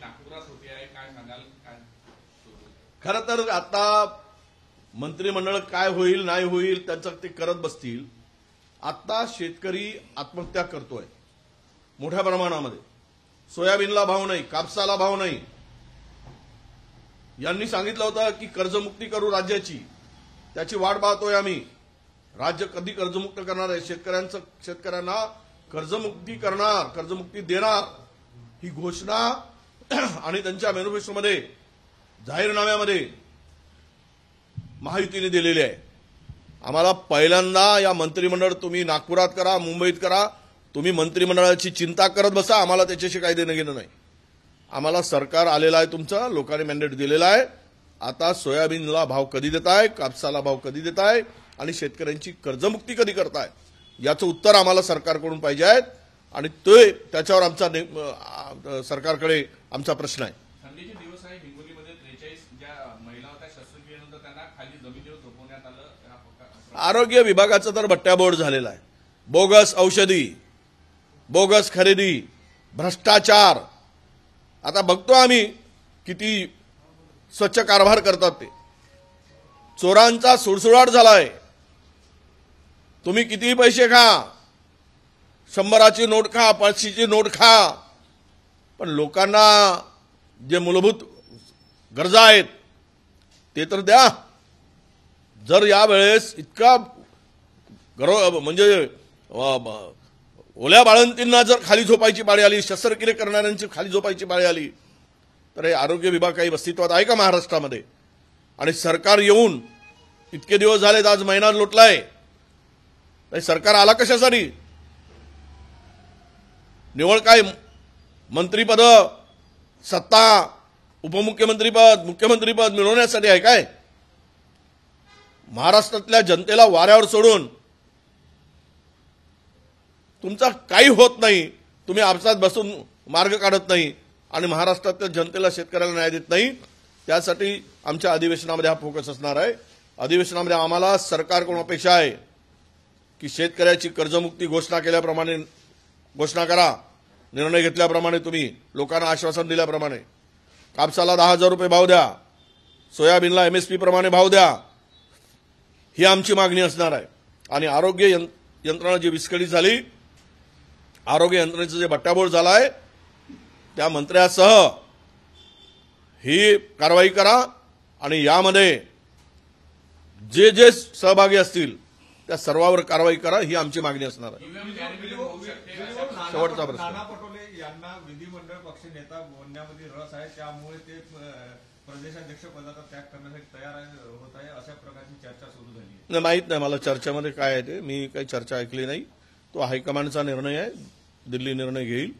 नागपुरात होते आहे, काय सांगाल? काय खरं तर आता मंत्रिमंडळ काय होईल नाही होईल त्यांचं ते करत बसतील. आता शेतकरी आत्महत्या करतोय मोठ्या प्रमाणामध्ये. सोयाबीनला भाव नाही, कापसाला भाव नाही. यांनी सांगितलं होतं की कर्जमुक्ती करू राज्याची, त्याची वाट पाहतोय आम्ही. राज्य कधी कर्जमुक्त करणार आहे? शेतकऱ्यांना कर्जमुक्ती करणार, कर्जमुक्ती देणार ही घोषणा आणि त्यांच्या मॅनिफेस्टोमध्ये, जाहीरनाम्यामध्ये महायुतीने दिलेली आहे. आम्हाला पहिल्यांदा या मंत्रिमंडळ तुम्ही नागपुरात करा, मुंबईत करा, तुम्ही मंत्रिमंडळाची चिंता करत बसा, आम्हाला त्याच्याशी काही देणं घेणं नाही. आम्हाला सरकार आलेलं आहे तुमचं, लोकांनी मॅन्डेट दिलेला आहे. आता सोयाबीनला भाव कधी देताय, कापसाला भाव कधी देताय आणि शेतकऱ्यांची कर्जमुक्ती कधी करताय, याचं उत्तर आम्हाला सरकारकडून पाहिजे आहे. आणि ते त्याच्यावर आमचा सरकारकडे आमचा प्रश्न आहे. थंडीचे दिवस आहे. हिंगोलीमध्ये 43 ज्या महिला होत्या शस्त्रक्रियेनंतर त्यांना खाली जमिनीवर झोपवण्यात आलं. आरोग्य विभागाचं तर बट्ट्याबोळ झालेला आहे. बोगस औषधी, बोगस खरेदी, भ्रष्टाचार. आता बघतो आम्ही किती स्वच्छ कारभार करतात ते. चोरांचा सुळसुळाट झालाय. तुम्ही कितीही पैसे खा, 100ची नोट खा, 500ची नोट खा, पण लोकांना जे मूलभूत गरजा आहेत ते तर द्या. जर यावेळेस इतका म्हणजे ओल्या बाळंतींना जर खाली झोपायची पाळी आली, शस्त्रक्रिया करणाऱ्यांची खाली झोपायची पाळी आली, तर हे आरोग्य विभाग काही अस्तित्वात आहे का महाराष्ट्रामध्ये? आणि सरकार येऊन इतके दिवस झालेत, आज महिना लोटलाय, सरकार आला कशासाठी? निवळ काय मंत्रीपद, सत्ता, उपमुख्यमंत्रीपद, मुख्यमंत्रीपद मिळवण्यासाठी आहे काय? महाराष्ट्रातल्या जनतेला वाऱ्यावर सोडून तुमचा काही होत नाही. तुम्ही आपसात बसून मार्ग काढत नाही आणि महाराष्ट्रातल्या जनतेला, शेतकऱ्याला न्याय देत नाही. त्यासाठी आमच्या अधिवेशनामध्ये हा फोकस असणार आहे. अधिवेशनामध्ये आम्हाला सरकारकडून अपेक्षा आहे की शेतकऱ्याची कर्जमुक्ती घोषणा केल्याप्रमाणे घोषणा करा, निर्णय घेतल्याप्रमाणे, तुम्ही लोकांना आश्वासन दिल्याप्रमाणे. कापसाला 10,000 रुपये भाव द्या, सोयाबीनला MSP प्रमाणे भाव द्या, ही आमची मागणी असणार आहे. आणि आरोग्य यंत्रणा जी विस्कळीत झाली, आरोग्य यंत्रणेचं जे बट्ट्याबोळ झाला आहे, त्या मंत्र्यासह ही कारवाई करा आणि यामध्ये जे जे सहभागी असतील त्या सर्वांवर कारवाई करा, ही आमची मागणी असणार आहे. शेवटचा प्रश्न. नाना पटोले यांना विधिमंडळ पक्ष नेता बनण्यामध्ये रस आहे, त्यामुळे ते प्रदेशाध्यक्ष पदाचा त्याग करण्यासाठी तयार होत आहे, अशा प्रकारची चर्चा सुरू झाली आहे. माहीत नाही मला चर्चेमध्ये काय आहे ते, मी काही चर्चा ऐकली नाही. तो हायकमांडचा निर्णय आहे, दिल्ली निर्णय घेईल.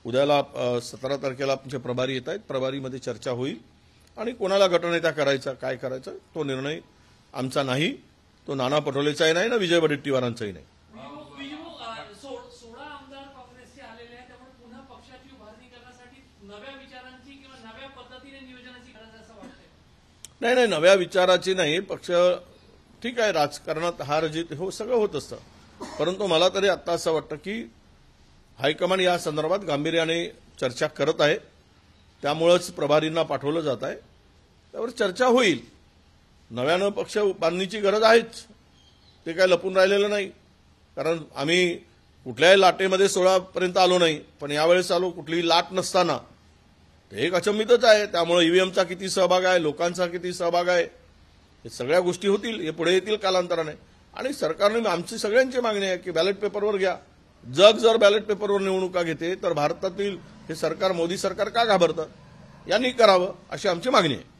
उद्याला 17 तारखेला आमचे प्रभारी येत आहेत, प्रभारीमध्ये चर्चा होईल आणि कोणाला गटनेता करायचा, काय करायचं, तो निर्णय आमचा नाही. तो नाना पटोलेचाही नाही ना विजय वडेट्टीवारांचाही नाही. 16 आमदार काँग्रेसचे आलेले आहेत, त्यामुळे पुन्हा पक्षाची उभारणी करण्यासाठी नव्या विचारांची किंवा नव्या पद्धतीने नियोजनाची गरज असं वाटतंय. नाही, नव्या विचाराची नाही. पक्ष ठीक आहे, राजकारणात हार जीत हो सगळं होत असतं, परंतु मला तरी आता असं वाटतं की हायकमांड या संदर्भात गांभीर्याने चर्चा करत आहे. त्यामुळेच प्रभारींना पाठवलं जात आहे, त्यावर चर्चा होईल. नव्यानं पक्ष बांधणीची गरज आहेच, ते काय लपून राहिलेलं नाही. कारण आम्ही कुठल्याही लाटेमध्ये 16पर्यंत आलो नाही, पण यावेळेस आलो कुठलीही लाट नसताना. ते एक अचंबितच आहे. त्यामुळे ईव्हीएमचा किती सहभाग आहे, लोकांचा किती सहभाग आहे, हे सगळ्या गोष्टी होतील, हे पुढे येतील कालांतराने. आणि सरकारने आमची सगळ्यांची मागणी आहे की बॅलेट पेपरवर घ्या. जग जर बॅलेट पेपरवर निवडणुका घेते तर भारतातील हे सरकार, मोदी सरकार का घाबरतं? यांनी करावं अशी आमची मागणी आहे.